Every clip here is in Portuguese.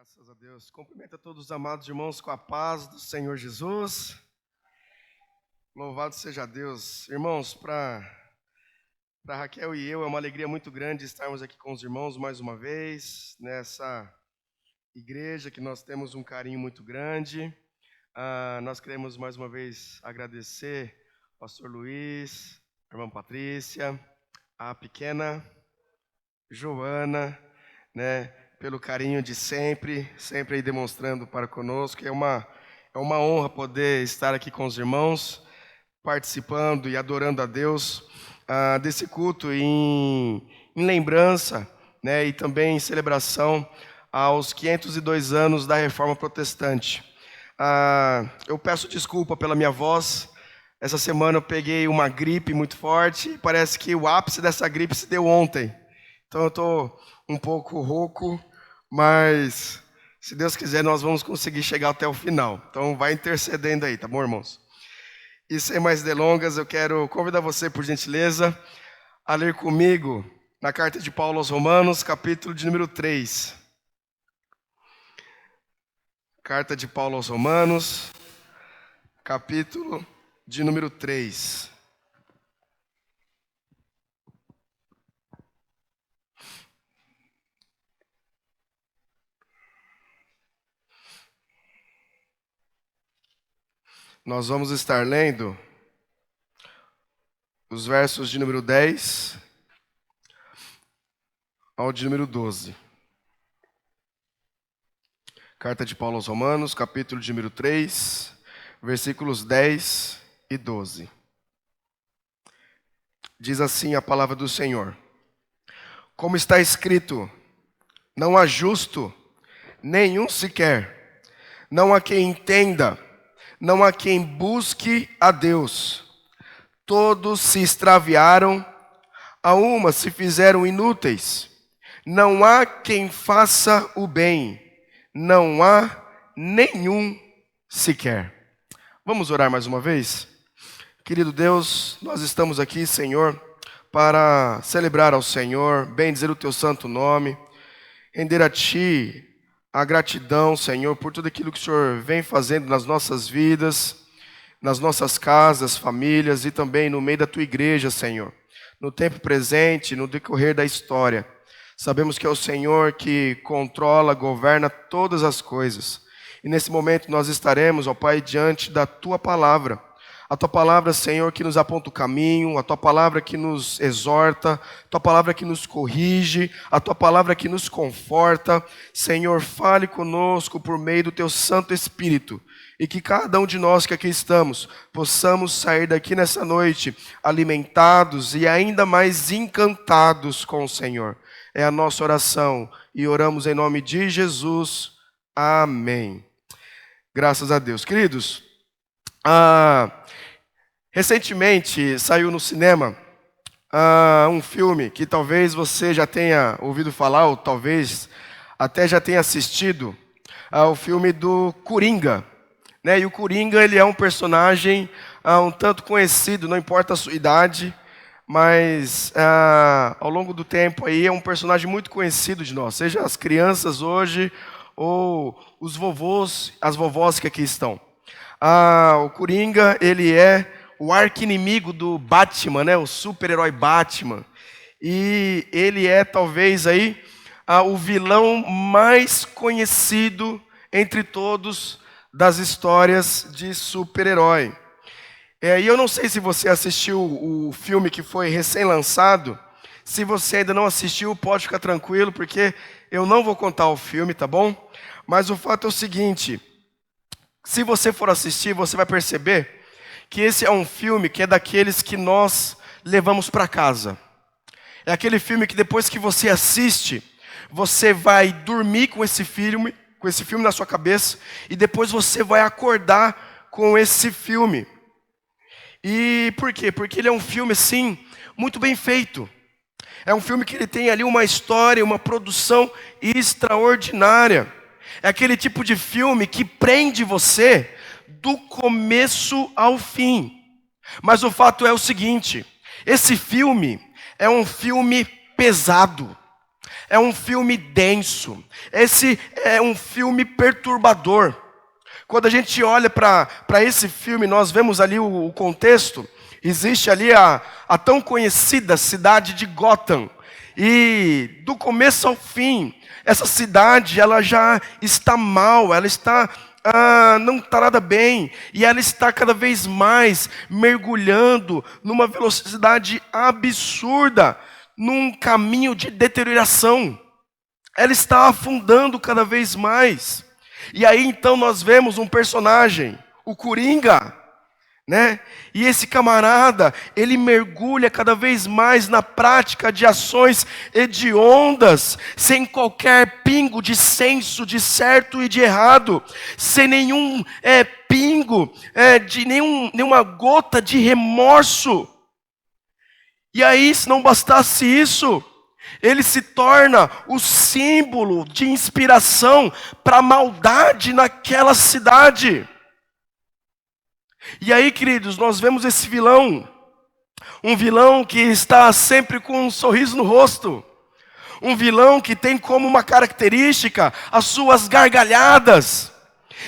Graças a Deus. Cumprimento a todos os amados irmãos com a paz do Senhor Jesus. Louvado seja Deus. Irmãos, para Raquel e eu, é uma alegria muito grande estarmos aqui com os irmãos mais uma vez, nessa igreja que nós temos um carinho muito grande. Nós queremos mais uma vez agradecer ao pastor Luiz, a irmã Patrícia, a pequena Joana, pelo carinho de sempre aí demonstrando para conosco. É uma honra poder estar aqui com os irmãos, participando e adorando a Deus desse culto em lembrança, e também em celebração aos 502 anos da Reforma Protestante. Eu peço desculpa pela minha voz. Essa semana eu peguei uma gripe muito forte e parece que o ápice dessa gripe se deu ontem. Então eu estou um pouco rouco, mas se Deus quiser nós vamos conseguir chegar até o final. Então vai intercedendo aí, tá bom, irmãos? E sem mais delongas, eu quero convidar você, por gentileza, a ler comigo na carta de Paulo aos Romanos, capítulo de número 3. Carta de Paulo aos Romanos, capítulo de número 3. Nós vamos estar lendo os versos de número 10 ao de número 12. Carta de Paulo aos Romanos, capítulo de número 3, versículos 10 e 12. Diz assim a palavra do Senhor: Como está escrito, não há justo, nenhum sequer, não há quem entenda, não há quem busque a Deus. Todos se extraviaram, a uma se fizeram inúteis. Não há quem faça o bem, não há nenhum sequer. Vamos orar mais uma vez? Querido Deus, nós estamos aqui, Senhor, para celebrar ao Senhor, bendizer o Teu santo nome, render a Ti a gratidão, Senhor, por tudo aquilo que o Senhor vem fazendo nas nossas vidas, nas nossas casas, famílias e também no meio da Tua igreja, Senhor. No tempo presente, no decorrer da história. Sabemos que é o Senhor que controla, governa todas as coisas. E nesse momento nós estaremos, ó Pai, diante da Tua palavra. A Tua palavra, Senhor, que nos aponta o caminho, a Tua palavra que nos exorta, a Tua palavra que nos corrige, a Tua palavra que nos conforta. Senhor, fale conosco por meio do Teu Santo Espírito. E que cada um de nós que aqui estamos, possamos sair daqui nessa noite alimentados e ainda mais encantados com o Senhor. É a nossa oração e oramos em nome de Jesus. Amém. Graças a Deus. Queridos, recentemente saiu no cinema um filme que talvez você já tenha ouvido falar, ou talvez até já tenha assistido, o filme do Coringa. E o Coringa, ele é um personagem um tanto conhecido, não importa a sua idade, mas ao longo do tempo aí é um personagem muito conhecido de nós, seja as crianças hoje ou os vovôs, as vovós que aqui estão. O Coringa, ele é o arqui-inimigo do Batman, o super-herói Batman. E ele é talvez aí o vilão mais conhecido entre todos das histórias de super-herói. E eu não sei se você assistiu o filme que foi recém-lançado. Se você ainda não assistiu, pode ficar tranquilo, porque eu não vou contar o filme, tá bom? Mas o fato é o seguinte: se você for assistir, você vai perceber que esse é um filme que é daqueles que nós levamos para casa. É aquele filme que depois que você assiste, você vai dormir com esse filme na sua cabeça, e depois você vai acordar com esse filme. E por quê? Porque ele é um filme, assim, muito bem feito. É um filme que ele tem ali uma história, uma produção extraordinária. É aquele tipo de filme que prende você do começo ao fim. Mas o fato é o seguinte: esse filme é um filme pesado. é um filme denso. Esse é um filme perturbador. Quando a gente olha para esse filme, nós vemos ali o contexto. Existe ali a tão conhecida cidade de Gotham. E do começo ao fim, essa cidade ela já está mal, ela está não está nada bem, e ela está cada vez mais mergulhando numa velocidade absurda, num caminho de deterioração. Ela está afundando cada vez mais. E aí então nós vemos um personagem, o Coringa, né? E esse camarada, ele mergulha cada vez mais na prática de ações hediondas, sem qualquer pingo de senso de certo e de errado, sem nenhum pingo, de nenhuma gota de remorso. E aí, se não bastasse isso, ele se torna o símbolo de inspiração para a maldade naquela cidade. E aí, queridos, nós vemos esse vilão, um vilão que está sempre com um sorriso no rosto, um vilão que tem como uma característica as suas gargalhadas.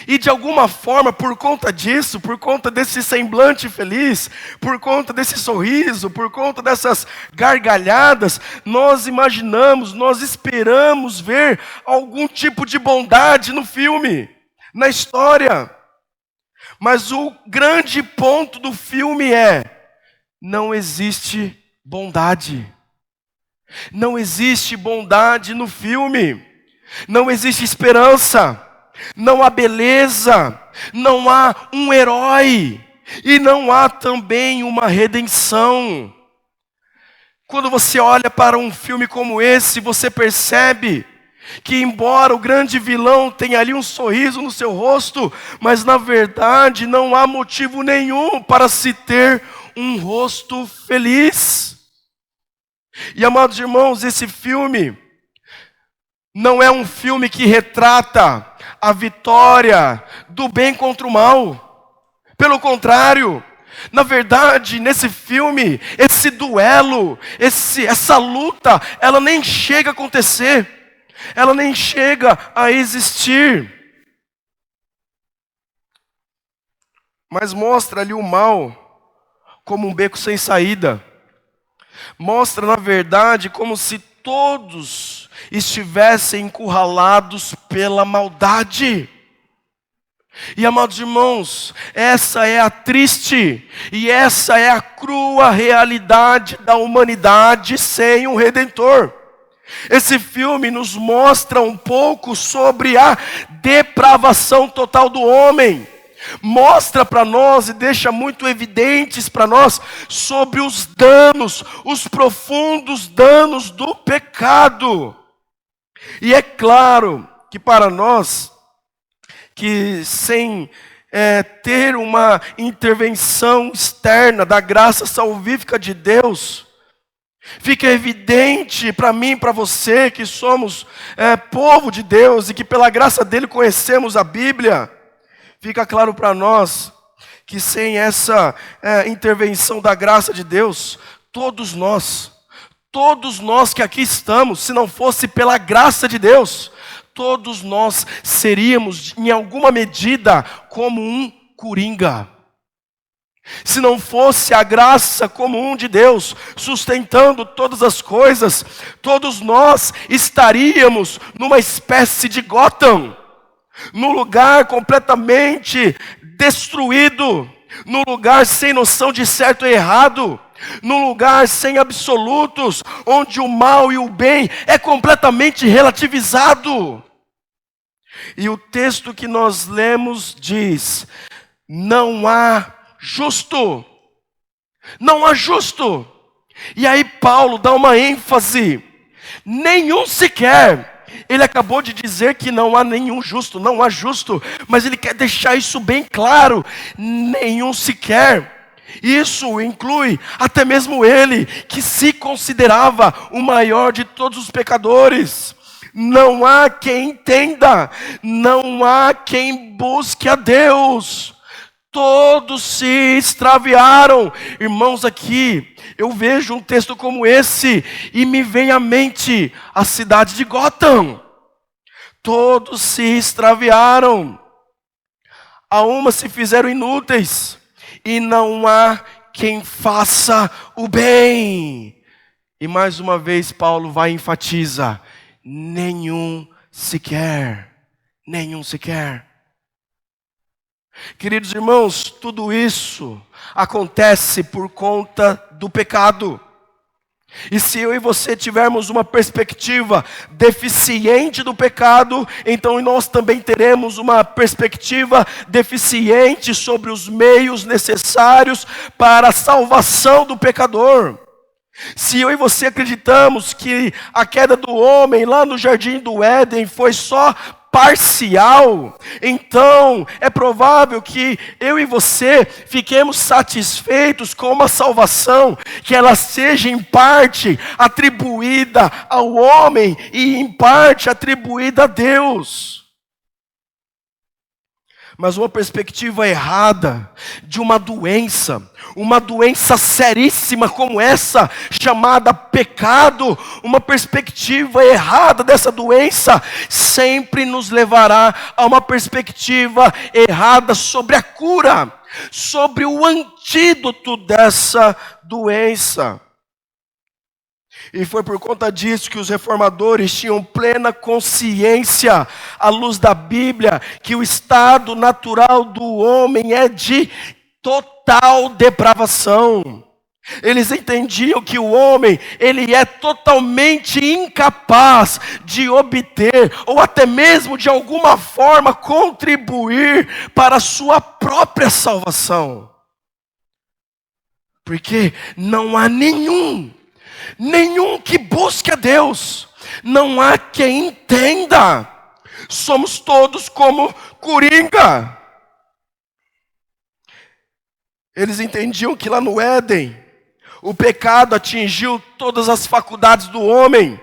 E de alguma forma, por conta disso, por conta desse semblante feliz, por conta desse sorriso, por conta dessas gargalhadas, nós imaginamos, nós esperamos ver algum tipo de bondade no filme, na história. Mas o grande ponto do filme não existe bondade. Não existe bondade no filme. Não existe esperança. Não há beleza, não há um herói, e não há também uma redenção. Quando você olha para um filme como esse, você percebe que embora o grande vilão tenha ali um sorriso no seu rosto, mas na verdade não há motivo nenhum para se ter um rosto feliz. E amados irmãos, esse filme não é um filme que retrata a vitória do bem contra o mal. Pelo contrário, na verdade, nesse filme, esse duelo, essa luta, ela nem chega a acontecer. Ela nem chega a existir. Mas mostra ali o mal como um beco sem saída. Mostra, na verdade, como se todos estivessem encurralados pela maldade. E amados irmãos, essa é a triste e essa é a crua realidade da humanidade sem um Redentor. Esse filme nos mostra um pouco sobre a depravação total do homem. Mostra para nós e deixa muito evidentes para nós sobre os danos, os profundos danos do pecado. E é claro que para nós, que sem ter uma intervenção externa da graça salvífica de Deus, fica evidente para mim e para você que somos povo de Deus e que pela graça dele conhecemos a Bíblia, fica claro para nós que sem essa intervenção da graça de Deus, todos nós que aqui estamos, se não fosse pela graça de Deus, todos nós seríamos em alguma medida como um coringa. Se não fosse a graça comum de Deus sustentando todas as coisas, todos nós estaríamos numa espécie de Gotham, num lugar completamente destruído, num lugar sem noção de certo e errado, num lugar sem absolutos, onde o mal e o bem é completamente relativizado. E o texto que nós lemos diz: não há justo. Não há justo. E aí Paulo dá uma ênfase: nenhum sequer. Ele acabou de dizer que não há nenhum justo, não há justo, mas ele quer deixar isso bem claro: nenhum sequer. Isso inclui até mesmo ele, que se considerava o maior de todos os pecadores. Não há quem entenda, não há quem busque a Deus. Todos se extraviaram. Irmãos, aqui eu vejo um texto como esse e me vem à mente a cidade de Gotham. Todos se extraviaram. A uma se fizeram inúteis e não há quem faça o bem. E mais uma vez Paulo vai e enfatiza: nenhum sequer. Nenhum sequer. Queridos irmãos, tudo isso acontece por conta do pecado. E se eu e você tivermos uma perspectiva deficiente do pecado, então nós também teremos uma perspectiva deficiente sobre os meios necessários para a salvação do pecador. Se eu e você acreditamos que a queda do homem lá no jardim do Éden foi só parcial, então é provável que eu e você fiquemos satisfeitos com uma salvação que ela seja em parte atribuída ao homem e em parte atribuída a Deus. Mas uma perspectiva errada de uma doença seríssima como essa, chamada pecado, uma perspectiva errada dessa doença, sempre nos levará a uma perspectiva errada sobre a cura, sobre o antídoto dessa doença. E foi por conta disso que os reformadores tinham plena consciência, à luz da Bíblia, que o estado natural do homem é de total depravação. Eles entendiam que o homem, ele é totalmente incapaz de obter, ou até mesmo de alguma forma contribuir para a sua própria salvação. Porque não há nenhum que busque a Deus, não há quem entenda. Somos todos como coringa. Eles entendiam que lá no Éden, o pecado atingiu todas as faculdades do homem,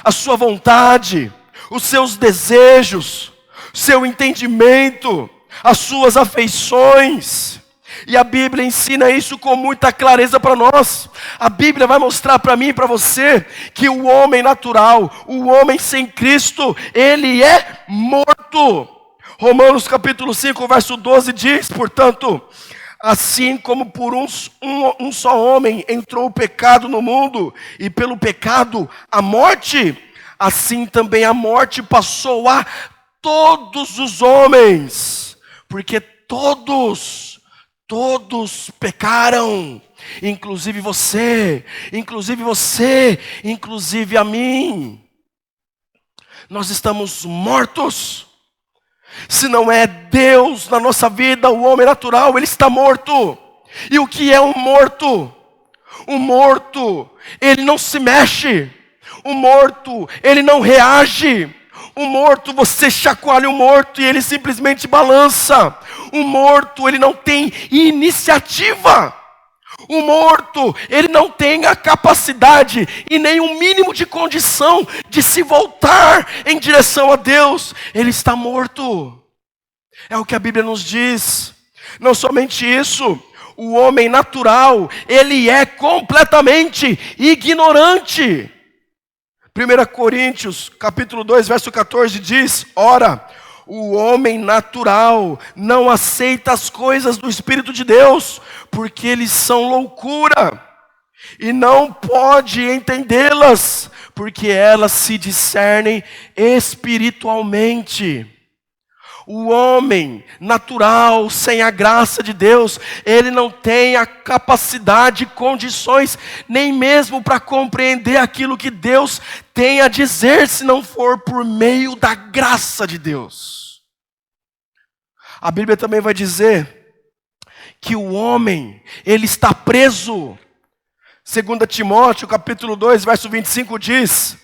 a sua vontade, os seus desejos, seu entendimento, as suas afeições. E a Bíblia ensina isso com muita clareza para nós. A Bíblia vai mostrar para mim e para você que o homem natural, o homem sem Cristo, ele é morto. Romanos capítulo 5, verso 12 diz: portanto, assim como por um só homem entrou o pecado no mundo, e pelo pecado a morte, assim também a morte passou a todos os homens, porque todos pecaram, inclusive você, inclusive a mim. Nós estamos mortos. Se não é Deus na nossa vida, o homem natural, ele está morto. E o que é um morto? O morto, ele não se mexe. O morto, ele não reage. O morto, você chacoalha o morto e ele simplesmente balança. O morto, ele não tem iniciativa. O morto, ele não tem a capacidade e nem o mínimo de condição de se voltar em direção a Deus. Ele está morto. É o que a Bíblia nos diz. Não somente isso, o homem natural, ele é completamente ignorante. 1 Coríntios, capítulo 2, verso 14 diz: ora, o homem natural não aceita as coisas do Espírito de Deus, porque eles são loucura, e não pode entendê-las, porque elas se discernem espiritualmente. O homem natural, sem a graça de Deus, ele não tem a capacidade, condições, nem mesmo para compreender aquilo que Deus tem a dizer, se não for por meio da graça de Deus. A Bíblia também vai dizer que o homem, ele está preso. 2 Timóteo, capítulo 2, verso 25 diz: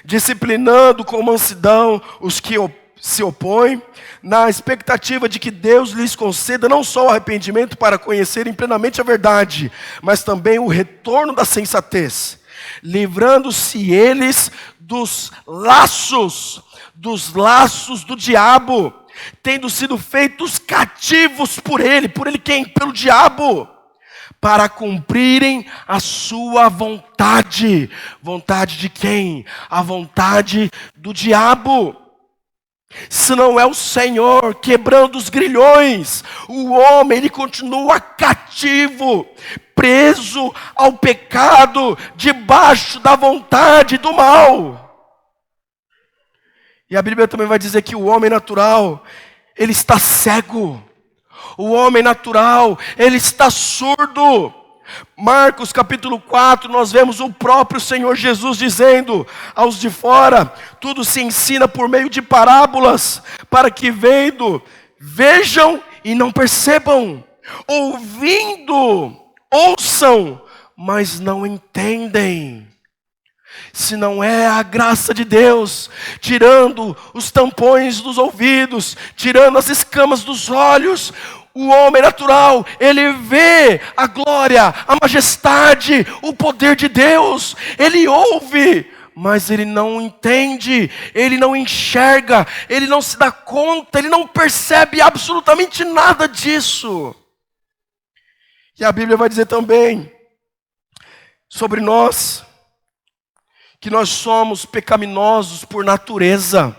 disciplinando com mansidão os que se opõem, na expectativa de que Deus lhes conceda não só o arrependimento para conhecerem plenamente a verdade, mas também o retorno da sensatez, livrando-se eles dos laços do diabo, tendo sido feitos cativos por ele quem? Pelo diabo, para cumprirem a sua vontade. Vontade de quem? A vontade do diabo. Se não é o Senhor quebrando os grilhões, o homem ele continua cativo, preso ao pecado, debaixo da vontade do mal. E a Bíblia também vai dizer que o homem natural, ele está cego. O homem natural, ele está surdo. Marcos capítulo 4, nós vemos o próprio Senhor Jesus dizendo aos de fora: tudo se ensina por meio de parábolas, para que vendo, vejam e não percebam, ouvindo, ouçam, mas não entendem. Se não é a graça de Deus, tirando os tampões dos ouvidos, tirando as escamas dos olhos, o homem natural, ele vê a glória, a majestade, o poder de Deus, ele ouve, mas ele não entende, ele não enxerga, ele não se dá conta, ele não percebe absolutamente nada disso. E a Bíblia vai dizer também sobre nós, que nós somos pecaminosos por natureza.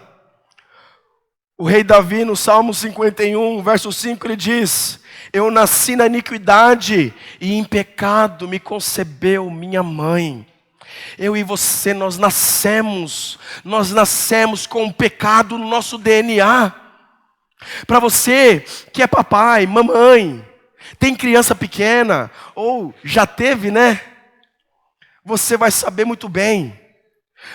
O rei Davi, no Salmo 51, verso 5, ele diz: eu nasci na iniquidade e em pecado me concebeu minha mãe. Eu e você, nós nascemos com o pecado no nosso DNA. Para você que é papai, mamãe, tem criança pequena, ou já teve, né? Você vai saber muito bem.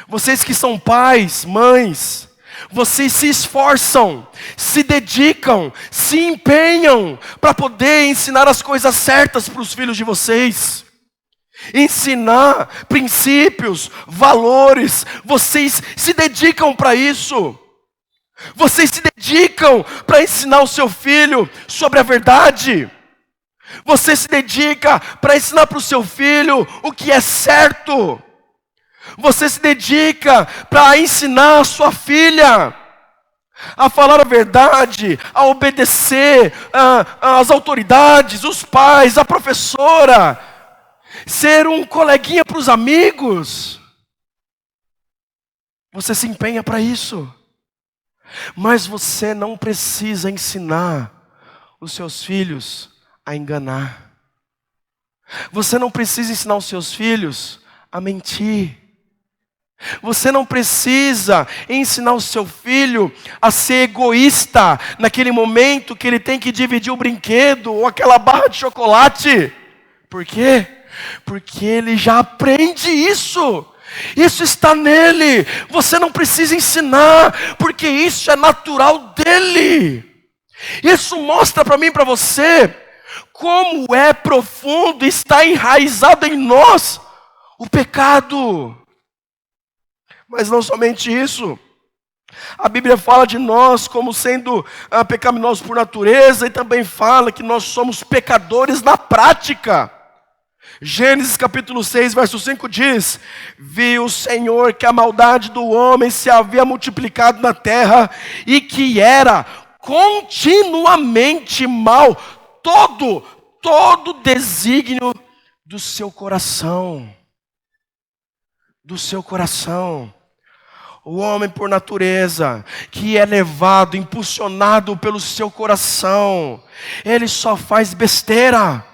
Vocês que são pais, mães, vocês se esforçam, se dedicam, se empenham para poder ensinar as coisas certas para os filhos de vocês. Ensinar princípios, valores, vocês se dedicam para isso. Vocês se dedicam para ensinar o seu filho sobre a verdade. Você se dedica para ensinar para o seu filho o que é certo. Você se dedica para ensinar a sua filha a falar a verdade, a obedecer às autoridades, os pais, a professora, ser um coleguinha para os amigos. Você se empenha para isso, mas você não precisa ensinar os seus filhos a enganar. Você não precisa ensinar os seus filhos a mentir. Você não precisa ensinar o seu filho a ser egoísta naquele momento que ele tem que dividir o brinquedo ou aquela barra de chocolate. Por quê? Porque ele já aprende isso. Isso está nele. Você não precisa ensinar, porque isso é natural dele. Isso mostra para mim e para você como é profundo, está enraizado em nós o pecado. Mas não somente isso, a Bíblia fala de nós como sendo pecaminosos por natureza, e também fala que nós somos pecadores na prática. Gênesis capítulo 6, verso 5 diz: viu o Senhor que a maldade do homem se havia multiplicado na terra, e que era continuamente mal todo desígnio do seu coração. Do seu coração. O homem por natureza, que é levado, impulsionado pelo seu coração, ele só faz besteira.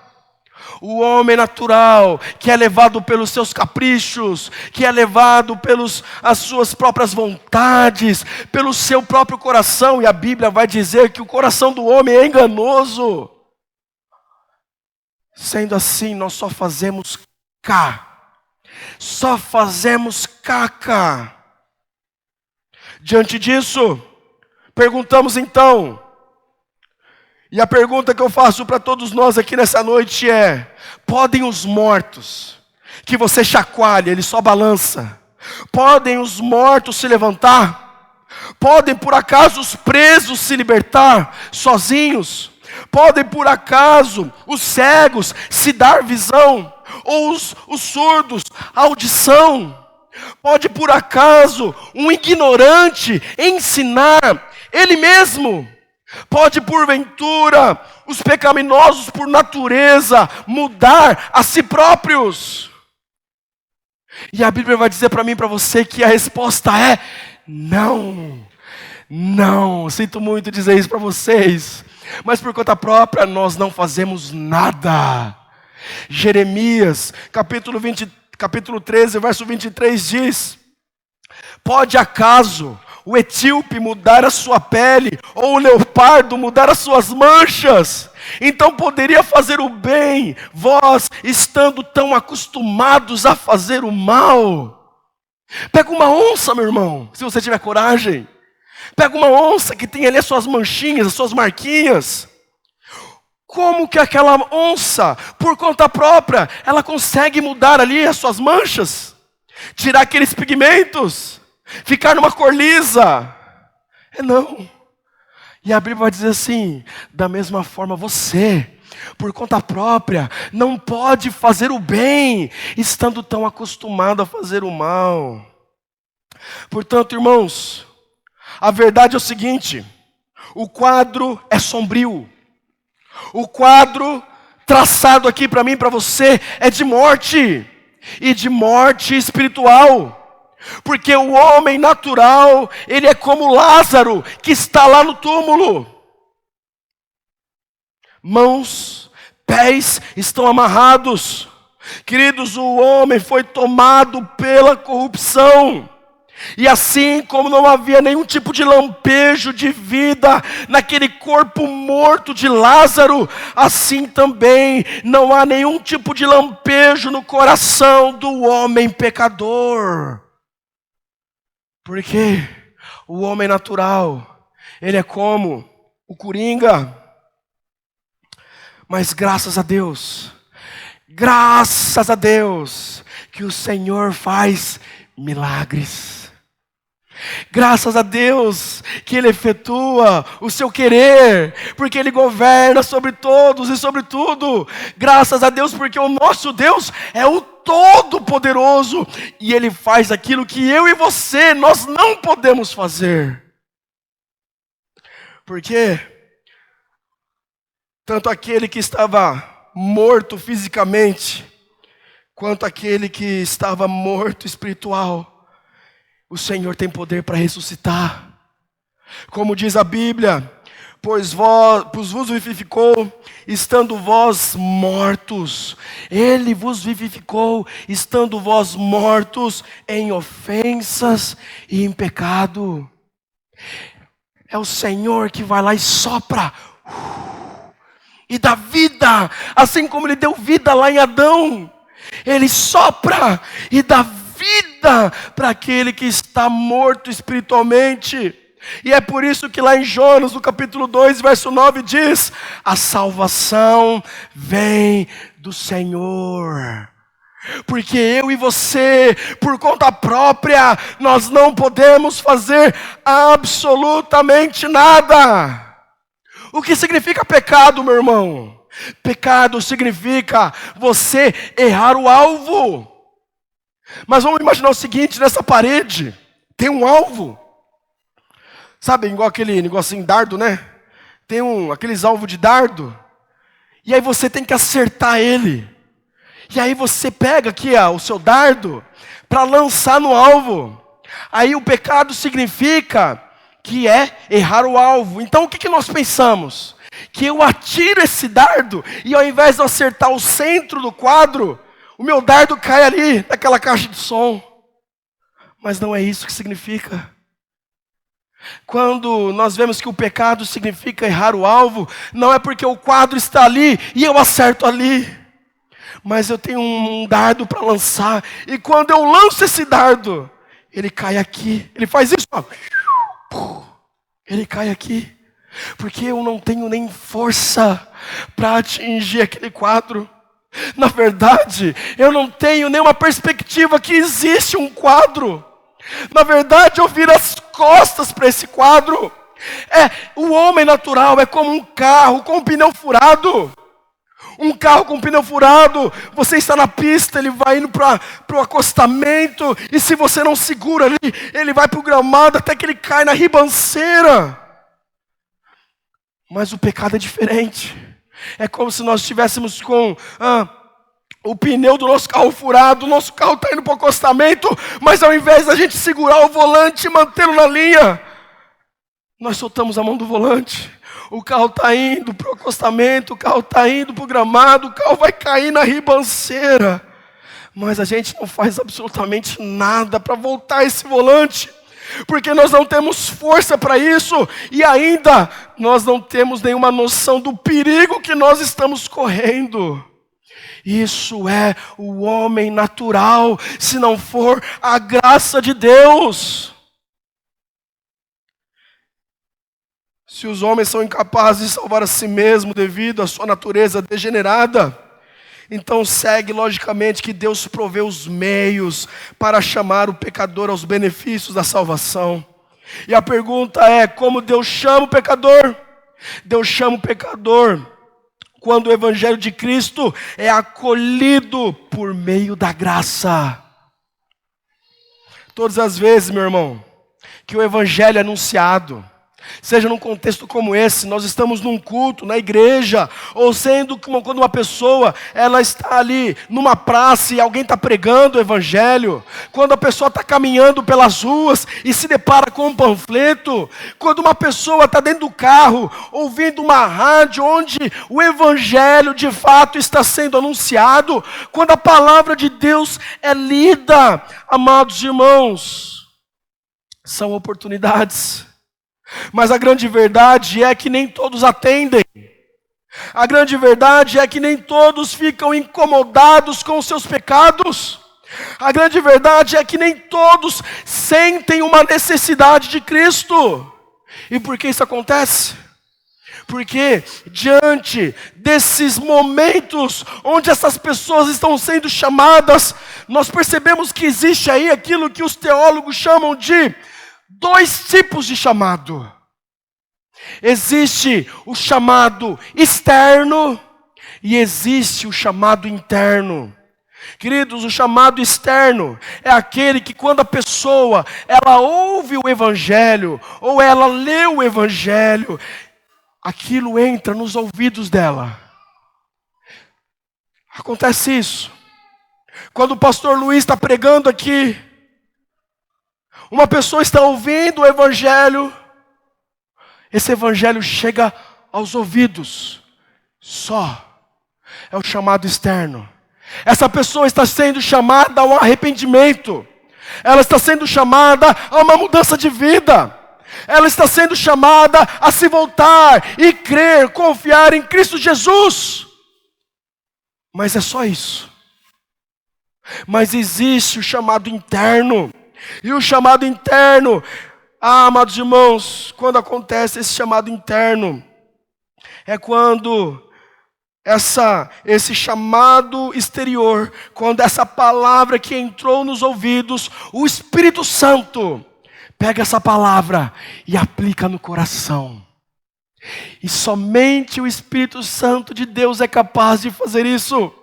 O homem natural, que é levado pelos seus caprichos, que é levado pelas suas próprias vontades, pelo seu próprio coração, e a Bíblia vai dizer que o coração do homem é enganoso. Sendo assim, nós só fazemos só fazemos caca. Diante disso, perguntamos então, e a pergunta que eu faço para todos nós aqui nessa noite é: podem os mortos, que você chacoalha, ele só balança, podem os mortos se levantar? Podem por acaso os presos se libertar sozinhos? Podem por acaso os cegos se dar visão? Ou os surdos audição? Pode por acaso um ignorante ensinar ele mesmo? Pode, porventura, os pecaminosos por natureza mudar a si próprios? E a Bíblia vai dizer para mim e para você que a resposta é não. Não, sinto muito dizer isso para vocês, mas por conta própria nós não fazemos nada. Jeremias, capítulo 13, verso 23 diz: pode acaso o etíope mudar a sua pele, ou o leopardo mudar as suas manchas? Então poderia fazer o bem, vós estando tão acostumados a fazer o mal. Pega uma onça, meu irmão, se você tiver coragem. Pega uma onça que tem ali as suas manchinhas, as suas marquinhas. Como que aquela onça, por conta própria, ela consegue mudar ali as suas manchas? Tirar aqueles pigmentos? Ficar numa cor lisa? Não. E a Bíblia vai dizer assim: da mesma forma você, por conta própria, não pode fazer o bem, estando tão acostumado a fazer o mal. Portanto, irmãos, a verdade é o seguinte: o quadro é sombrio. O quadro traçado aqui para mim e para você é de morte, e de morte espiritual. Porque o homem natural, ele é como Lázaro, que está lá no túmulo. Mãos, pés estão amarrados. Queridos, o homem foi tomado pela corrupção. E assim como não havia nenhum tipo de lampejo de vida naquele corpo morto de Lázaro, assim também não há nenhum tipo de lampejo no coração do homem pecador. Porque o homem natural, ele é como o coringa. Mas graças a Deus, que o Senhor faz milagres. Graças a Deus que Ele efetua o seu querer, porque Ele governa sobre todos e sobre tudo. Graças a Deus porque o nosso Deus é o Todo-Poderoso, e Ele faz aquilo que eu e você, nós não podemos fazer. Porque tanto aquele que estava morto fisicamente, quanto aquele que estava morto espiritual, o Senhor tem poder para ressuscitar. Como diz a Bíblia: pois vos vivificou, estando vós mortos. Ele vos vivificou, estando vós mortos em ofensas e em pecado. É o Senhor que vai lá e sopra e dá vida, assim como Ele deu vida lá em Adão. Ele sopra e dá vida para aquele que está morto espiritualmente. E é por isso que lá em Jonas, no capítulo 2, verso 9, diz: a salvação vem do Senhor. Porque eu e você, por conta própria, nós não podemos fazer absolutamente nada. O que significa pecado, meu irmão? Pecado significa você errar o alvo. Mas vamos imaginar o seguinte: nessa parede tem um alvo. Sabe, igual aquele negocinho dardo, né? Tem aqueles alvos de dardo. E aí você tem que acertar ele. E aí você pega aqui o seu dardo para lançar no alvo. Aí o pecado significa que é errar o alvo. Então o que nós pensamos? Que eu atiro esse dardo e ao invés de eu acertar o centro do quadro, o meu dardo cai ali naquela caixa de som. Mas não é isso que significa. Quando nós vemos que o pecado significa errar o alvo, não é porque o quadro está ali e eu acerto ali, mas eu tenho um dardo para lançar, e quando eu lanço esse dardo, ele cai aqui. Ele faz isso, ó. Ele cai aqui, porque eu não tenho nem força para atingir aquele quadro. Na verdade, eu não tenho nenhuma perspectiva que existe um quadro. Na verdade, eu viro as costas para esse quadro. O homem natural é como um carro com um pneu furado. Um carro com pneu furado, você está na pista, ele vai indo para o acostamento, e se você não segura ali, ele vai para o gramado até que ele cai na ribanceira. Mas o pecado é diferente. É como se nós estivéssemos com o pneu do nosso carro furado, o nosso carro está indo para o acostamento, mas ao invés da gente segurar o volante e mantê-lo na linha, nós soltamos a mão do volante. O carro está indo para o acostamento, o carro está indo para o gramado, o carro vai cair na ribanceira. Mas a gente não faz absolutamente nada para voltar esse volante, porque nós não temos força para isso, e ainda nós não temos nenhuma noção do perigo que nós estamos correndo. Isso é o homem natural, se não for a graça de Deus. Se os homens são incapazes de salvar a si mesmos devido à sua natureza degenerada, então segue logicamente que Deus provê os meios para chamar o pecador aos benefícios da salvação. E a pergunta é, como Deus chama o pecador? Deus chama o pecador quando o evangelho de Cristo é acolhido por meio da graça. Todas as vezes, meu irmão, que o evangelho é anunciado, seja num contexto como esse, nós estamos num culto, na igreja, ou sendo quando uma pessoa, ela está ali numa praça e alguém está pregando o evangelho, quando a pessoa está caminhando pelas ruas e se depara com um panfleto, quando uma pessoa está dentro do carro, ouvindo uma rádio onde o evangelho de fato está sendo anunciado, quando a palavra de Deus é lida, amados irmãos, são oportunidades. Mas a grande verdade é que nem todos atendem. A grande verdade é que nem todos ficam incomodados com os seus pecados. A grande verdade é que nem todos sentem uma necessidade de Cristo. E por que isso acontece? Porque diante desses momentos onde essas pessoas estão sendo chamadas, nós percebemos que existe aí aquilo que os teólogos chamam de 2 tipos de chamado. Existe o chamado externo e existe o chamado interno. Queridos, o chamado externo é aquele que quando a pessoa, ela ouve o evangelho, ou ela lê o evangelho, aquilo entra nos ouvidos dela. Acontece isso. Quando o pastor Luiz está pregando aqui, uma pessoa está ouvindo o evangelho, esse evangelho chega aos ouvidos, só. É o chamado externo. Essa pessoa está sendo chamada a um arrependimento. Ela está sendo chamada a uma mudança de vida. Ela está sendo chamada a se voltar e crer, confiar em Cristo Jesus. Mas é só isso. Mas existe o chamado interno. E o chamado interno, amados irmãos, quando acontece esse chamado interno, é quando esse chamado exterior, quando essa palavra que entrou nos ouvidos, o Espírito Santo pega essa palavra e aplica no coração. E somente o Espírito Santo de Deus é capaz de fazer isso.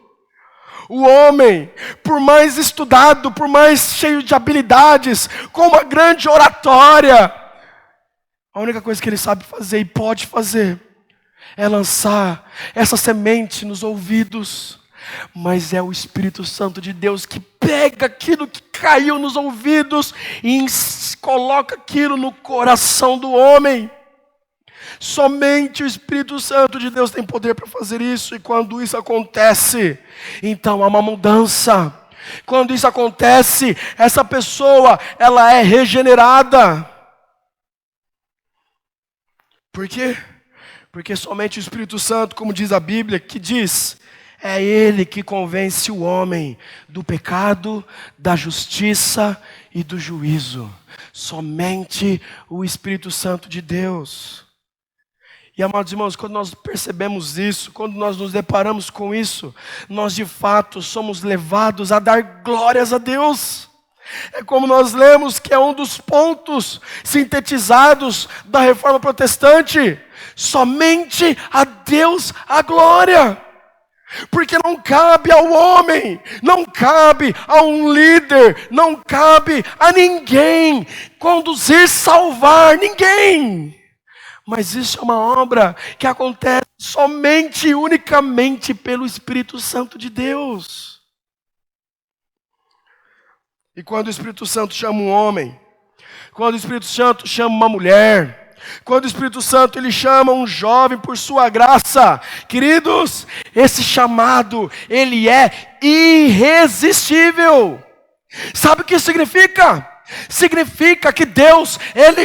O homem, por mais estudado, por mais cheio de habilidades, com uma grande oratória, a única coisa que ele sabe fazer e pode fazer é lançar essa semente nos ouvidos. Mas é o Espírito Santo de Deus que pega aquilo que caiu nos ouvidos e coloca aquilo no coração do homem. Somente o Espírito Santo de Deus tem poder para fazer isso. E quando isso acontece, então há uma mudança. Quando isso acontece, essa pessoa, ela é regenerada. Por quê? Porque somente o Espírito Santo, como diz a Bíblia, que diz, é Ele que convence o homem do pecado, da justiça e do juízo. Somente o Espírito Santo de Deus. E amados irmãos, quando nós percebemos isso, quando nós nos deparamos com isso, nós de fato somos levados a dar glórias a Deus. É como nós lemos que é um dos pontos sintetizados da Reforma Protestante. Somente a Deus a glória. Porque não cabe ao homem, não cabe a um líder, não cabe a ninguém conduzir, salvar ninguém. Mas isso é uma obra que acontece somente e unicamente pelo Espírito Santo de Deus. E quando o Espírito Santo chama um homem, quando o Espírito Santo chama uma mulher, quando o Espírito Santo ele chama um jovem por sua graça, queridos, esse chamado, ele é irresistível. Sabe o que isso significa? Significa que Deus, Ele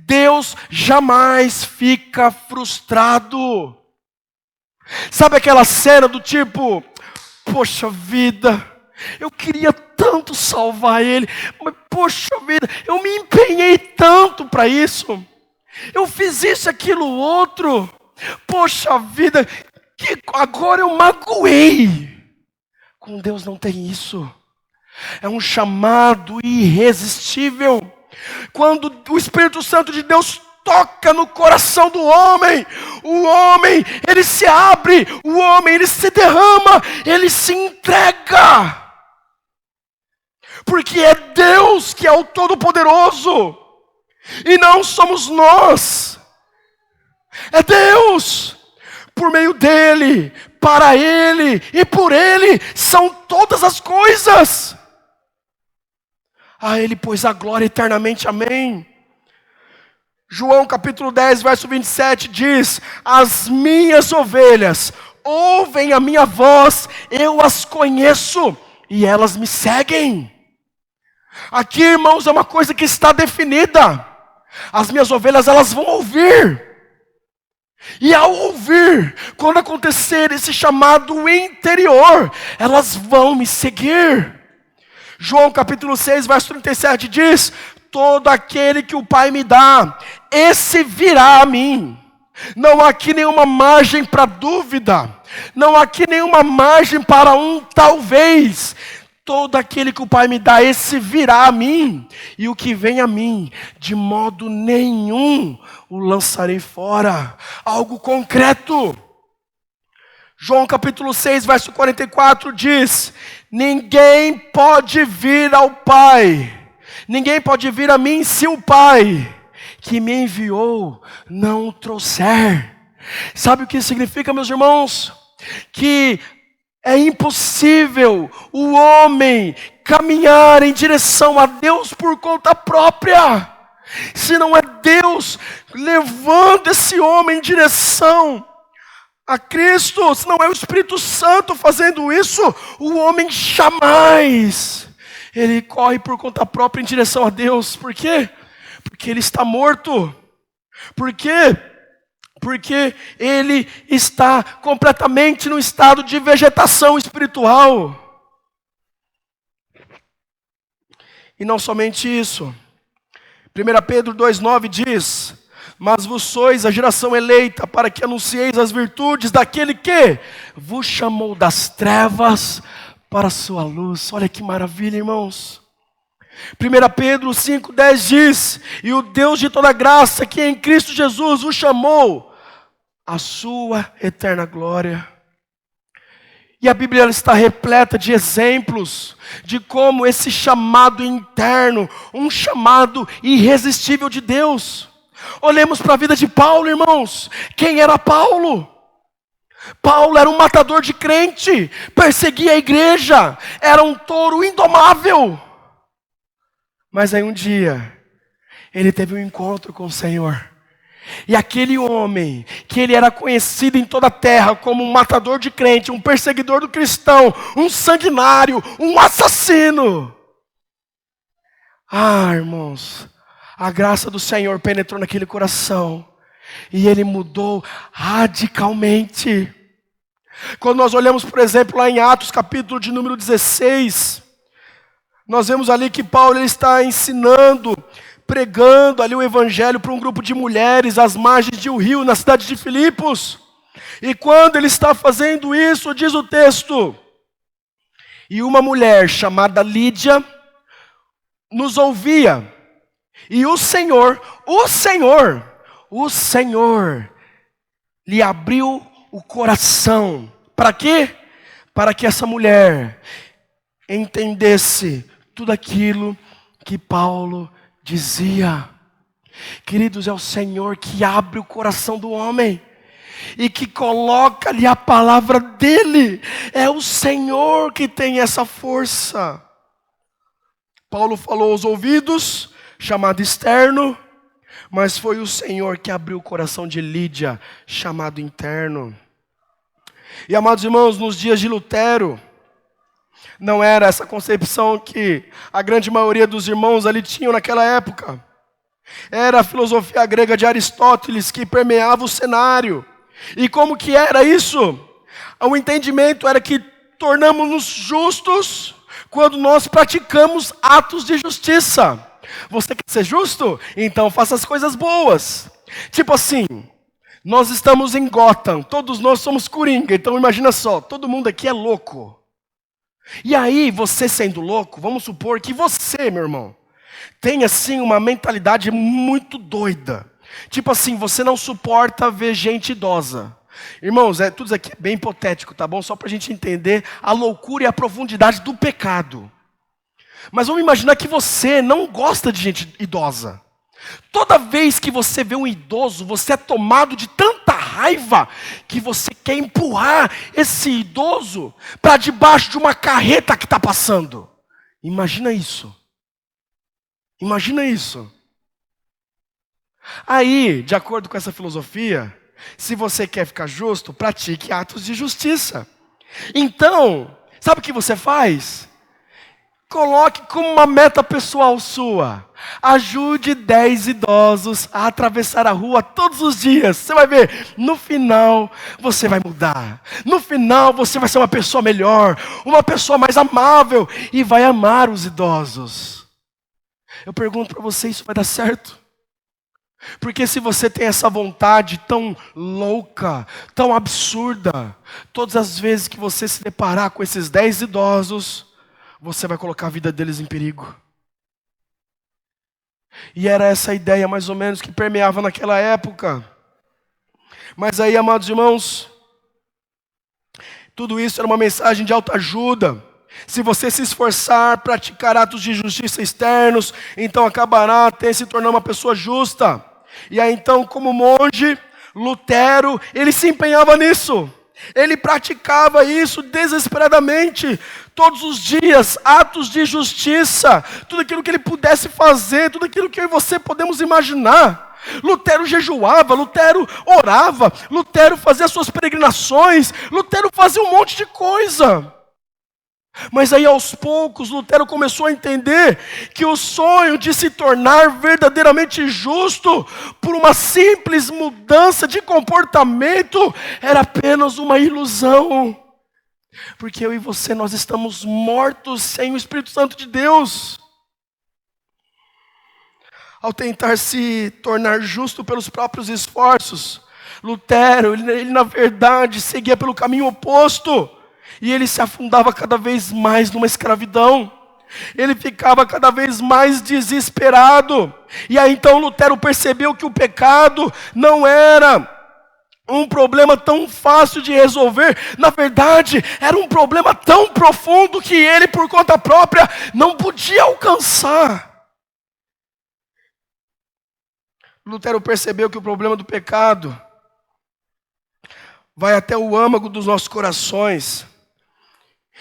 Deus jamais fica frustrado. Sabe aquela cena do tipo, poxa vida, eu queria tanto salvar ele, mas poxa vida, eu me empenhei tanto para isso, eu fiz isso, aquilo, outro, poxa vida, que agora eu magoei. Com Deus não tem isso. É um chamado irresistível. Quando o Espírito Santo de Deus toca no coração do homem, o homem, ele se abre, o homem, ele se derrama, ele se entrega. Porque é Deus que é o Todo-Poderoso, e não somos nós. É Deus. Por meio dele, para ele e por ele são todas as coisas. A ele, pois, a glória eternamente, amém. João capítulo 10, verso 27 diz: as minhas ovelhas ouvem a minha voz, eu as conheço e elas me seguem. Aqui, irmãos, é uma coisa que está definida. As minhas ovelhas, elas vão ouvir. E ao ouvir, quando acontecer esse chamado interior, elas vão me seguir. João capítulo 6, verso 37 diz: todo aquele que o Pai me dá, esse virá a mim. Não há aqui nenhuma margem para dúvida, não há aqui nenhuma margem para um talvez. Todo aquele que o Pai me dá, esse virá a mim, e o que vem a mim, de modo nenhum o lançarei fora. Algo concreto. João capítulo 6, verso 44 diz: ninguém pode vir ao Pai, ninguém pode vir a mim se o Pai que me enviou não o trouxer. Sabe o que significa, meus irmãos? Que é impossível o homem caminhar em direção a Deus por conta própria. Se não é Deus levando esse homem em direção a Cristo, se não é o Espírito Santo fazendo isso, o homem jamais, ele corre por conta própria em direção a Deus. Por quê? Porque ele está morto. Por quê? Porque ele está completamente no estado de vegetação espiritual. E não somente isso. 1 Pedro 2,9 diz: mas vos sois a geração eleita, para que anuncieis as virtudes daquele que vos chamou das trevas para a sua luz. Olha que maravilha, irmãos. 1 Pedro 5,10 diz: e o Deus de toda graça, que em Cristo Jesus vos chamou a sua eterna glória. E a Bíblia está repleta de exemplos de como esse chamado interno, um chamado irresistível de Deus. Olhemos para a vida de Paulo, irmãos. Quem era Paulo? Paulo era um matador de crente, perseguia a igreja, era um touro indomável. Mas aí um dia, ele teve um encontro com o Senhor. E aquele homem, que ele era conhecido em toda a terra como um matador de crente, um perseguidor do cristão, um sanguinário, um assassino. Irmãos, a graça do Senhor penetrou naquele coração e ele mudou radicalmente. Quando nós olhamos, por exemplo, lá em Atos, capítulo de número 16, nós vemos ali que Paulo ele está ensinando, pregando ali o evangelho para um grupo de mulheres às margens de um rio, na cidade de Filipos. E quando ele está fazendo isso, diz o texto: e uma mulher chamada Lídia nos ouvia, e o Senhor lhe abriu o coração. Para quê? Para que essa mulher entendesse tudo aquilo que Paulo dizia. Queridos, é o Senhor que abre o coração do homem e que coloca ali a palavra dele. É o Senhor que tem essa força. Paulo falou aos ouvidos, chamado externo, mas foi o Senhor que abriu o coração de Lídia, chamado interno. E amados irmãos, nos dias de Lutero, não era essa concepção que a grande maioria dos irmãos ali tinham naquela época. Era a filosofia grega de Aristóteles que permeava o cenário. E como que era isso? O entendimento era que tornamos-nos justos quando nós praticamos atos de justiça. Você quer ser justo? Então faça as coisas boas. Tipo assim, nós estamos em Gotham, todos nós somos coringa, então imagina só, todo mundo aqui é louco. E aí, você sendo louco, vamos supor que você, meu irmão, tem assim uma mentalidade muito doida. Tipo assim, você não suporta ver gente idosa. Irmãos, tudo isso aqui é bem hipotético, tá bom? Só para a gente entender a loucura e a profundidade do pecado. Mas vamos imaginar que você não gosta de gente idosa. Toda vez que você vê um idoso, você é tomado de tanta raiva que você quer empurrar esse idoso para debaixo de uma carreta que está passando. Imagina isso. Imagina isso. Aí, de acordo com essa filosofia, se você quer ficar justo, pratique atos de justiça. Então, sabe o que você faz? Coloque como uma meta pessoal sua. Ajude 10 idosos a atravessar a rua todos os dias. Você vai ver, no final você vai mudar. No final você vai ser uma pessoa melhor, uma pessoa mais amável e vai amar os idosos. Eu pergunto para você, isso vai dar certo? Porque se você tem essa vontade tão louca, tão absurda, todas as vezes que você se deparar com esses 10 idosos, você vai colocar a vida deles em perigo. E era essa ideia mais ou menos que permeava naquela época. Mas aí, amados irmãos, tudo isso era uma mensagem de autoajuda. Se você se esforçar, praticar atos de justiça externos, então acabará até se tornar uma pessoa justa. E aí então, como monge, Lutero, ele se empenhava nisso. Ele praticava isso desesperadamente, todos os dias, atos de justiça, tudo aquilo que ele pudesse fazer, tudo aquilo que eu e você podemos imaginar. Lutero jejuava, Lutero orava, Lutero fazia suas peregrinações, Lutero fazia um monte de coisa. Mas aí aos poucos Lutero começou a entender que o sonho de se tornar verdadeiramente justo por uma simples mudança de comportamento era apenas uma ilusão. Porque eu e você, nós estamos mortos sem o Espírito Santo de Deus. Ao tentar se tornar justo pelos próprios esforços, Lutero, ele na verdade seguia pelo caminho oposto. E ele se afundava cada vez mais numa escravidão. Ele ficava cada vez mais desesperado. E aí então Lutero percebeu que o pecado não era um problema tão fácil de resolver. Na verdade, era um problema tão profundo que ele, por conta própria, não podia alcançar. Lutero percebeu que o problema do pecado vai até o âmago dos nossos corações.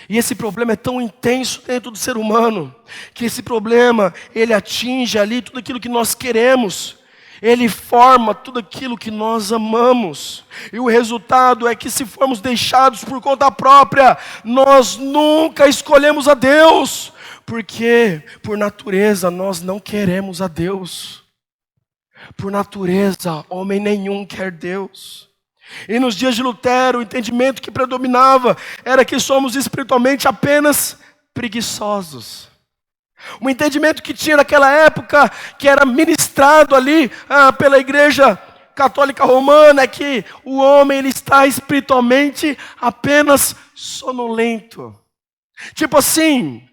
E esse problema é tão intenso dentro do ser humano, que esse problema, ele atinge ali tudo aquilo que nós queremos. Ele forma tudo aquilo que nós amamos. E o resultado é que se formos deixados por conta própria, nós nunca escolhemos a Deus. Porque, por natureza, nós não queremos a Deus. Por natureza, homem nenhum quer Deus. E nos dias de Lutero, o entendimento que predominava era que somos espiritualmente apenas preguiçosos. O entendimento que tinha naquela época, que era ministrado ali pela Igreja Católica Romana, é que o homem ele está espiritualmente apenas sonolento. Tipo assim,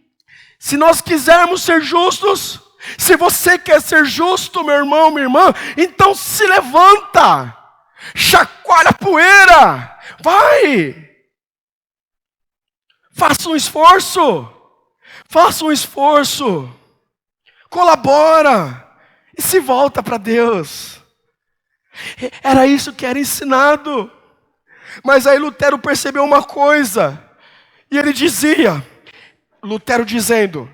se nós quisermos ser justos, se você quer ser justo, meu irmão, minha irmã, então se levanta. Chacoalha a poeira, vai, faça um esforço, colabora, e se volta para Deus. Era isso que era ensinado. Mas aí Lutero percebeu uma coisa, e ele dizia, Lutero dizendo,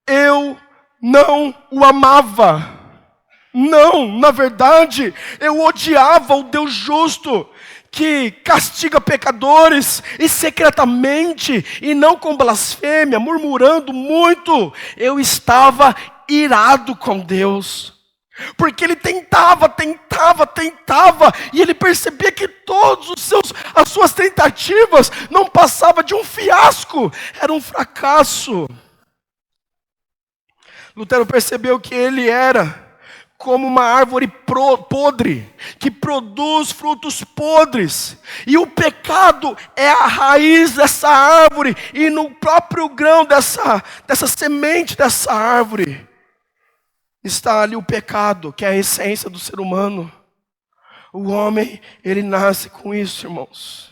eu não o amava. Não, na verdade, eu odiava o Deus justo, que castiga pecadores, e secretamente, e não com blasfêmia, murmurando muito. Eu estava irado com Deus, porque ele tentava, e ele percebia que as suas tentativas não passavam de um fiasco, era um fracasso. Lutero percebeu que ele era como uma árvore podre, que produz frutos podres. E o pecado é a raiz dessa árvore, e no próprio grão dessa semente dessa árvore, está ali o pecado, que é a essência do ser humano. O homem, ele nasce com isso, irmãos.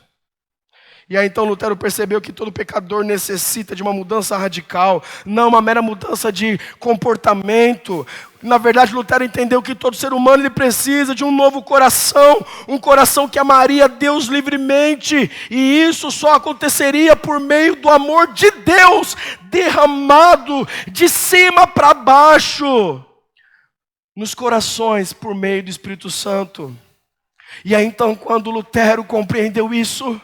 E aí então Lutero percebeu que todo pecador necessita de uma mudança radical, não uma mera mudança de comportamento. Na verdade, Lutero entendeu que todo ser humano ele precisa de um novo coração, um coração que amaria a Deus livremente, e isso só aconteceria por meio do amor de Deus, derramado de cima para baixo, nos corações, por meio do Espírito Santo. E aí então, quando Lutero compreendeu isso,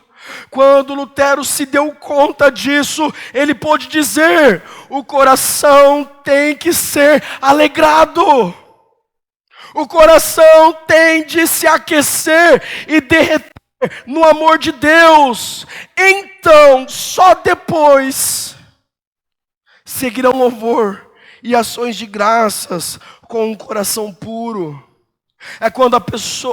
quando Lutero se deu conta disso, ele pôde dizer, o coração tem que ser alegrado. O coração tem de se aquecer e derreter no amor de Deus. Então, só depois, seguirão louvor e ações de graças com um coração puro. É quando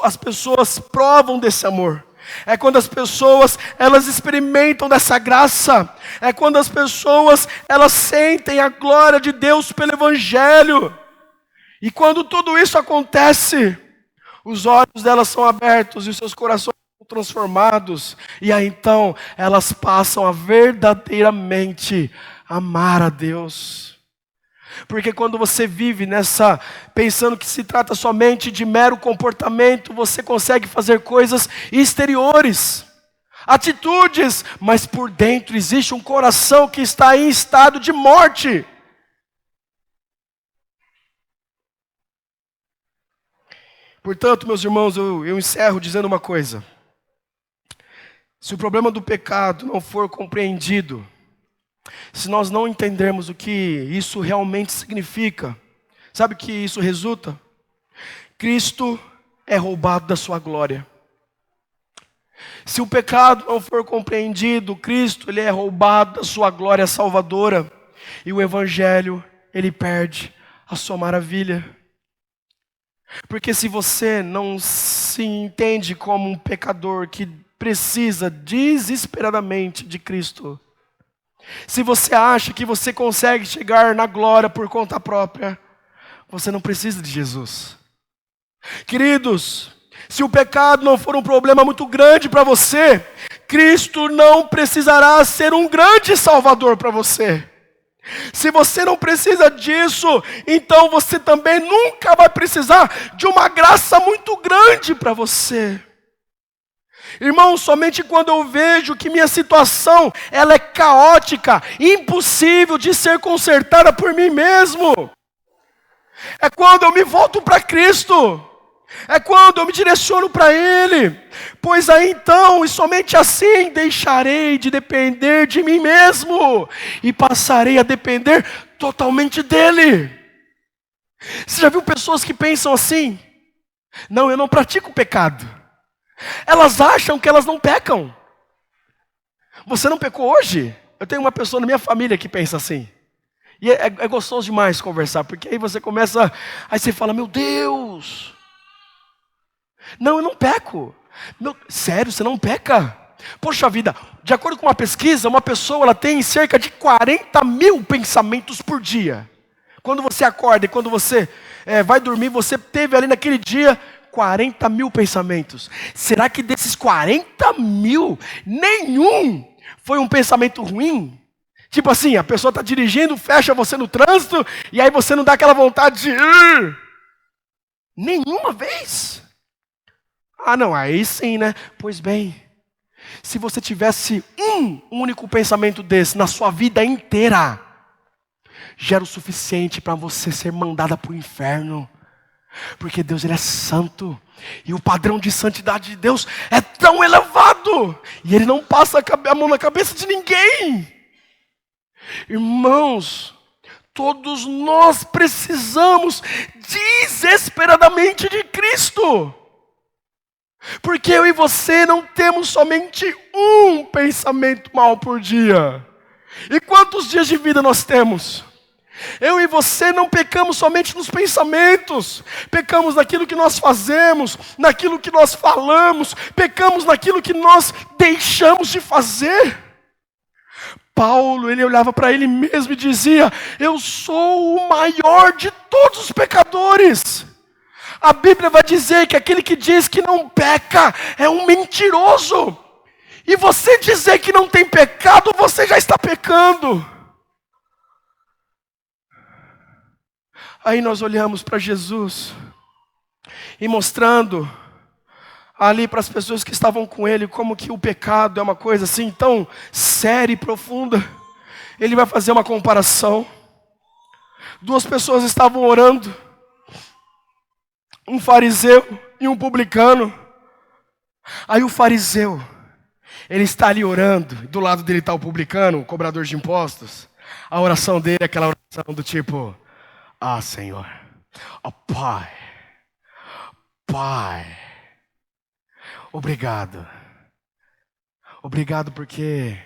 as pessoas provam desse amor. É quando as pessoas, elas experimentam dessa graça. É quando as pessoas, elas sentem a glória de Deus pelo Evangelho. E quando tudo isso acontece, os olhos delas são abertos e os seus corações são transformados. E aí então, elas passam a verdadeiramente amar a Deus. Porque quando você vive pensando que se trata somente de mero comportamento, você consegue fazer coisas exteriores, atitudes, mas por dentro existe um coração que está em estado de morte. Portanto, meus irmãos, eu encerro dizendo uma coisa. Se o problema do pecado não for compreendido, se nós não entendermos o que isso realmente significa, sabe o que isso resulta? Cristo é roubado da sua glória. Se o pecado não for compreendido, Cristo ele é roubado da sua glória salvadora. E o Evangelho, ele perde a sua maravilha. Porque se você não se entende como um pecador que precisa desesperadamente de Cristo, se você acha que você consegue chegar na glória por conta própria, você não precisa de Jesus. Queridos, se o pecado não for um problema muito grande para você, Cristo não precisará ser um grande salvador para você. Se você não precisa disso, então você também nunca vai precisar de uma graça muito grande para você. Irmão, somente quando eu vejo que minha situação ela é caótica, impossível de ser consertada por mim mesmo, é quando eu me volto para Cristo, é quando eu me direciono para Ele, pois aí então, e somente assim, deixarei de depender de mim mesmo, e passarei a depender totalmente dEle. Você já viu pessoas que pensam assim? Não, eu não pratico pecado. Elas acham que elas não pecam. Você não pecou hoje? Eu tenho uma pessoa na minha família que pensa assim. E é gostoso demais conversar, porque aí você começa, aí você fala, meu Deus. Não, eu não peco. Sério, você não peca? Poxa vida, de acordo com uma pesquisa, uma pessoa ela tem cerca de 40 mil pensamentos por dia. Quando você acorda e quando você vai dormir, você teve ali naquele dia 40 mil pensamentos. Será que desses 40 mil, nenhum foi um pensamento ruim? Tipo assim, a pessoa está dirigindo, fecha você no trânsito, e aí você não dá aquela vontade de ir. Nenhuma vez? Ah, não, aí sim, né? Pois bem, se você tivesse um único pensamento desse na sua vida inteira, já era o suficiente para você ser mandada para o inferno. Porque Deus, Ele é santo. E o padrão de santidade de Deus é tão elevado. E Ele não passa a mão na cabeça de ninguém. Irmãos, todos nós precisamos desesperadamente de Cristo. Porque eu e você não temos somente um pensamento mau por dia. E quantos dias de vida nós temos? Eu e você não pecamos somente nos pensamentos, pecamos naquilo que nós fazemos, naquilo que nós falamos, pecamos naquilo que nós deixamos de fazer. Paulo, ele olhava para ele mesmo e dizia: eu sou o maior de todos os pecadores. A Bíblia vai dizer que aquele que diz que não peca é um mentiroso. E você dizer que não tem pecado, você já está pecando. Aí nós olhamos para Jesus e mostrando ali para as pessoas que estavam com ele como que o pecado é uma coisa assim tão séria e profunda. Ele vai fazer uma comparação. Duas pessoas estavam orando, um fariseu e um publicano. Aí o fariseu, ele está ali orando, do lado dele está o publicano, o cobrador de impostos. A oração dele é aquela oração do tipo: ah, Senhor, ó Pai, obrigado. Obrigado porque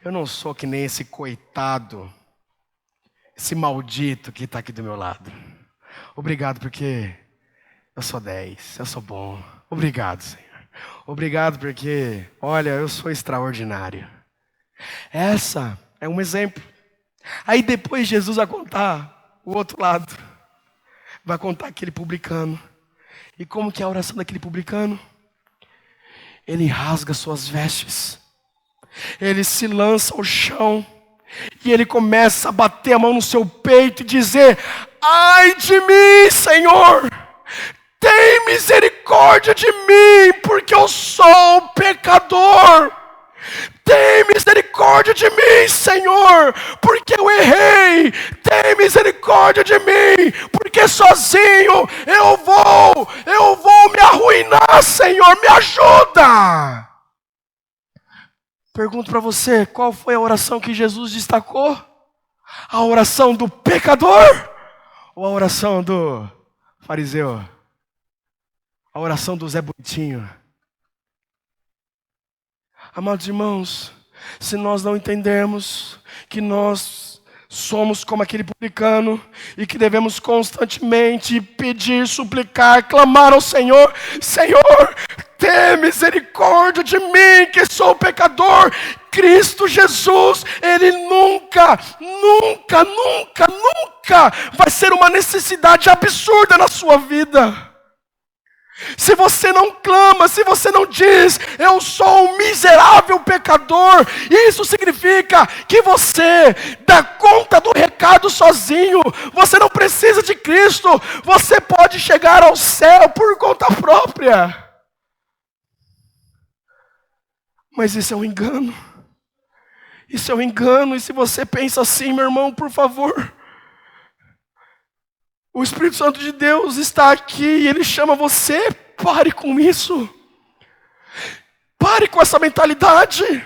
eu não sou que nem esse coitado, esse maldito que está aqui do meu lado. Obrigado porque eu sou 10, eu sou bom. Obrigado, Senhor. Obrigado porque, olha, eu sou extraordinário. Essa é um exemplo. Aí depois Jesus vai contar o outro lado. Vai contar aquele publicano. E como que é a oração daquele publicano? Ele rasga suas vestes. Ele se lança ao chão. E ele começa a bater a mão no seu peito e dizer: ai de mim, Senhor! Tem misericórdia de mim, porque eu sou pecador. Tem misericórdia de mim, Senhor, porque eu errei. Tem misericórdia de mim, porque sozinho eu vou me arruinar, Senhor, me ajuda. Pergunto para você, qual foi a oração que Jesus destacou? A oração do pecador ou a oração do fariseu? A oração do Zé Bonitinho? Amados irmãos, se nós não entendermos que nós somos como aquele publicano e que devemos constantemente pedir, suplicar, clamar ao Senhor: Senhor, tenha misericórdia de mim que sou pecador. Cristo Jesus, Ele nunca vai ser uma necessidade absurda na sua vida. Se você não clama, se você não diz: eu sou um miserável pecador, isso significa que você dá conta do recado sozinho. Você não precisa de Cristo. Você pode chegar ao céu por conta própria. Mas isso é um engano. Isso é um engano. E se você pensa assim, meu irmão, por favor, o Espírito Santo de Deus está aqui e Ele chama você: pare com isso. Pare com essa mentalidade.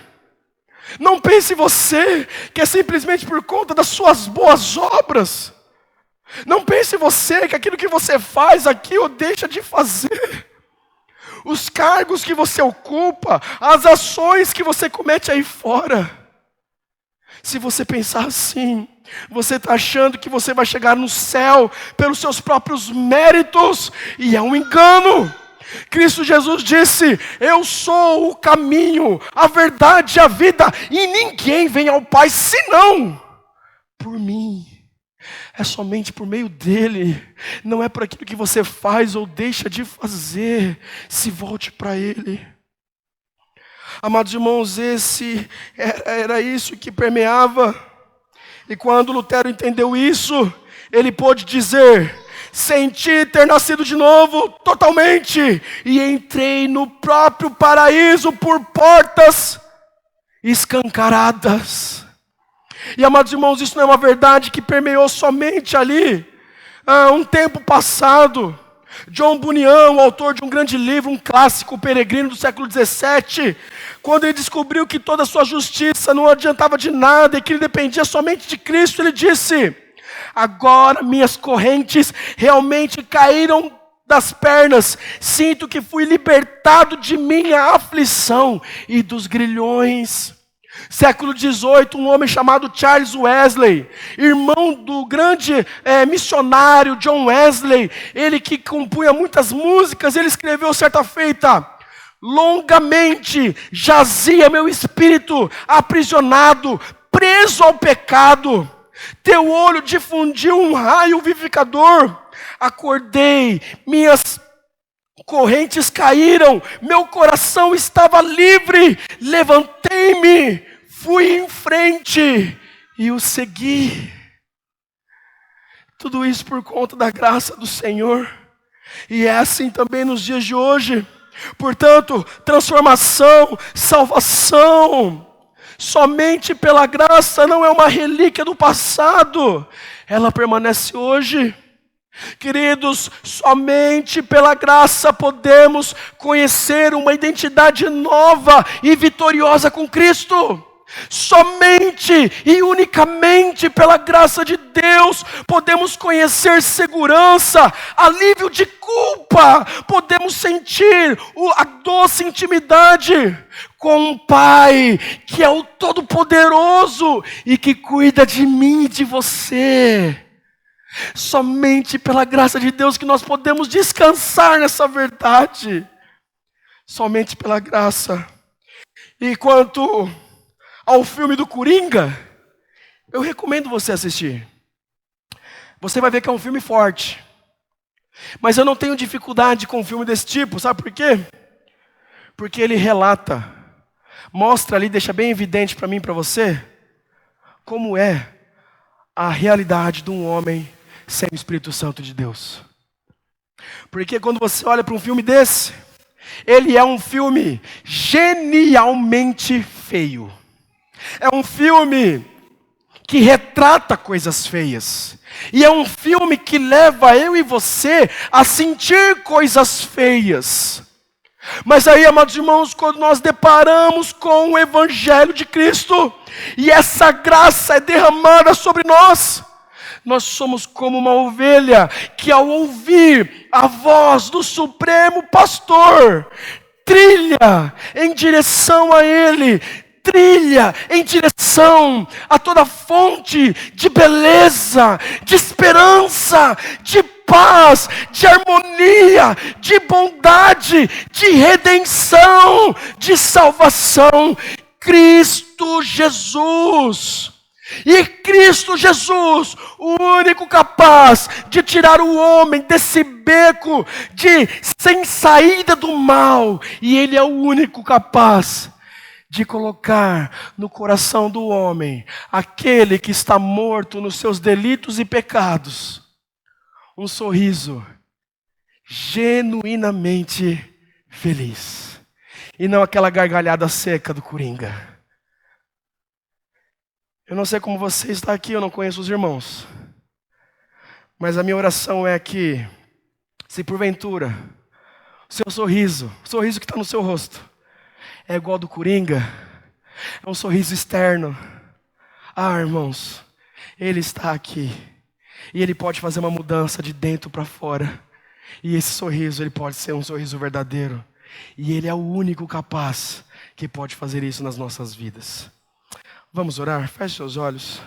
Não pense você que é simplesmente por conta das suas boas obras. Não pense você que aquilo que você faz aqui ou deixa de fazer, os cargos que você ocupa, as ações que você comete aí fora. Se você pensar assim, você está achando que você vai chegar no céu pelos seus próprios méritos, e é um engano. Cristo Jesus disse: eu sou o caminho, a verdade e a vida, e ninguém vem ao Pai senão por mim. É somente por meio dele. Não é por aquilo que você faz ou deixa de fazer. Se volte para ele. Amados irmãos, era isso que permeava. E quando Lutero entendeu isso, ele pôde dizer: senti ter nascido de novo totalmente e entrei no próprio paraíso por portas escancaradas. E amados irmãos, isso não é uma verdade que permeou somente ali, um tempo passado. John Bunyan, o autor de um grande livro, um clássico, o Peregrino do século XVII, quando ele descobriu que toda a sua justiça não adiantava de nada e que ele dependia somente de Cristo, ele disse: agora minhas correntes realmente caíram das pernas, sinto que fui libertado de minha aflição e dos grilhões. Século XVIII, um homem chamado Charles Wesley, irmão do grande missionário John Wesley, ele que compunha muitas músicas, ele escreveu certa feita: longamente jazia meu espírito aprisionado, preso ao pecado, teu olho difundiu um raio vivificador, acordei, minhas correntes caíram, meu coração estava livre, levantei-me, fui em frente e o segui. Tudo isso por conta da graça do Senhor. E é assim também nos dias de hoje. Portanto, transformação, salvação, somente pela graça, não é uma relíquia do passado, ela permanece hoje. Queridos, somente pela graça podemos conhecer uma identidade nova e vitoriosa com Cristo. Somente e unicamente pela graça de Deus podemos conhecer segurança, alívio de culpa, podemos sentir a doce intimidade com um Pai que é o Todo-Poderoso e que cuida de mim e de você. Somente pela graça de Deus que nós podemos descansar nessa verdade. Somente pela graça. E quanto ao filme do Coringa, eu recomendo você assistir. Você vai ver que é um filme forte. Mas eu não tenho dificuldade com um filme desse tipo, sabe por quê? Porque ele relata, mostra ali, deixa bem evidente para mim e para você, como é a realidade de um homem sem o Espírito Santo de Deus. Porque quando você olha para um filme desse, ele é um filme genialmente feio. É um filme que retrata coisas feias. E é um filme que leva eu e você a sentir coisas feias. Mas aí, amados irmãos, quando nós deparamos com o Evangelho de Cristo, e essa graça é derramada sobre nós, nós somos como uma ovelha que, ao ouvir a voz do Supremo Pastor, trilha em direção a Ele, trilha em direção a toda fonte de beleza, de esperança, de paz, de harmonia, de bondade, de redenção, de salvação. Cristo Jesus. E Cristo Jesus, o único capaz de tirar o homem desse beco sem saída do mal. E Ele é o único capaz de colocar no coração do homem, aquele que está morto nos seus delitos e pecados, um sorriso genuinamente feliz. E não aquela gargalhada seca do Coringa. Eu não sei como você está aqui, eu não conheço os irmãos. Mas a minha oração é que, se porventura, o seu sorriso, o sorriso que está no seu rosto, é igual ao do Coringa, é um sorriso externo. Ah, irmãos, Ele está aqui. E Ele pode fazer uma mudança de dentro para fora. E esse sorriso, ele pode ser um sorriso verdadeiro. E Ele é o único capaz que pode fazer isso nas nossas vidas. Vamos orar? Feche seus olhos.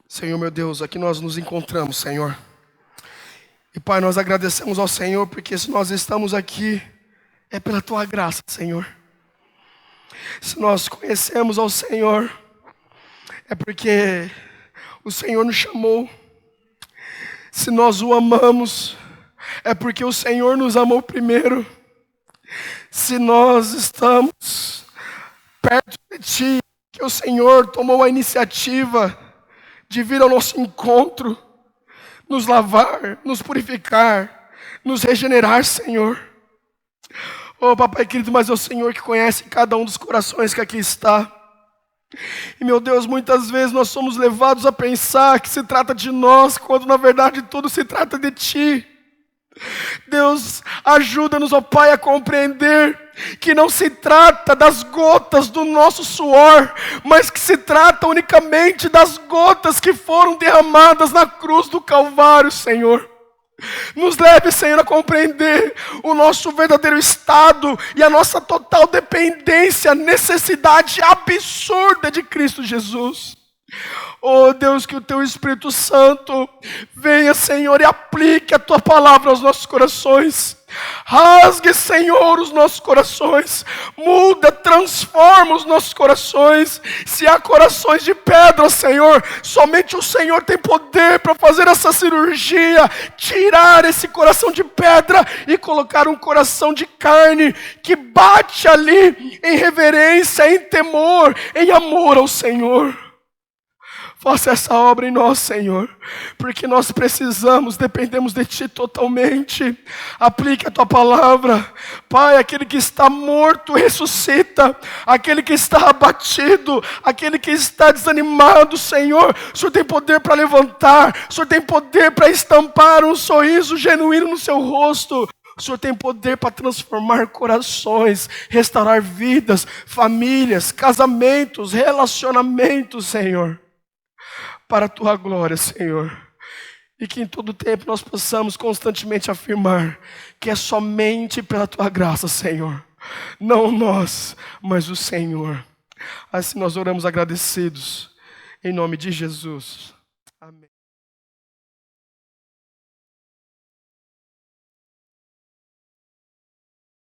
Senhor meu Deus, aqui nós nos encontramos, Senhor. E Pai, nós agradecemos ao Senhor, porque se nós estamos aqui, é pela Tua graça, Senhor. Se nós conhecemos ao Senhor, é porque o Senhor nos chamou. Se nós o amamos, é porque o Senhor nos amou primeiro. Se nós estamos perto de Ti, que o Senhor tomou a iniciativa de vir ao nosso encontro, nos lavar, nos purificar, nos regenerar, Senhor. Oh, Papai querido, mas é o Senhor que conhece cada um dos corações que aqui está. E, meu Deus, muitas vezes nós somos levados a pensar que se trata de nós, quando na verdade tudo se trata de Ti. Deus, ajuda-nos, ó Pai, a compreender que não se trata das gotas do nosso suor, mas que se trata unicamente das gotas que foram derramadas na cruz do Calvário, Senhor. Nos leve, Senhor, a compreender o nosso verdadeiro estado e a nossa total dependência, necessidade absurda de Cristo Jesus. Oh Deus, que o Teu Espírito Santo venha, Senhor, e aplique a Tua palavra aos nossos corações. Rasgue, Senhor, os nossos corações. Muda, transforma os nossos corações. Se há corações de pedra, Senhor, somente o Senhor tem poder para fazer essa cirurgia, tirar esse coração de pedra e colocar um coração de carne que bate ali em reverência, em temor, em amor ao Senhor. Faça essa obra em nós, Senhor, porque nós precisamos, dependemos de Ti totalmente. Aplique a Tua palavra. Pai, aquele que está morto ressuscita, aquele que está abatido, aquele que está desanimado, Senhor, o Senhor tem poder para levantar, o Senhor tem poder para estampar um sorriso genuíno no seu rosto. O Senhor tem poder para transformar corações, restaurar vidas, famílias, casamentos, relacionamentos, Senhor. Para a Tua glória, Senhor. E que em todo tempo nós possamos constantemente afirmar que é somente pela Tua graça, Senhor. Não nós, mas o Senhor. Assim nós oramos agradecidos. Em nome de Jesus.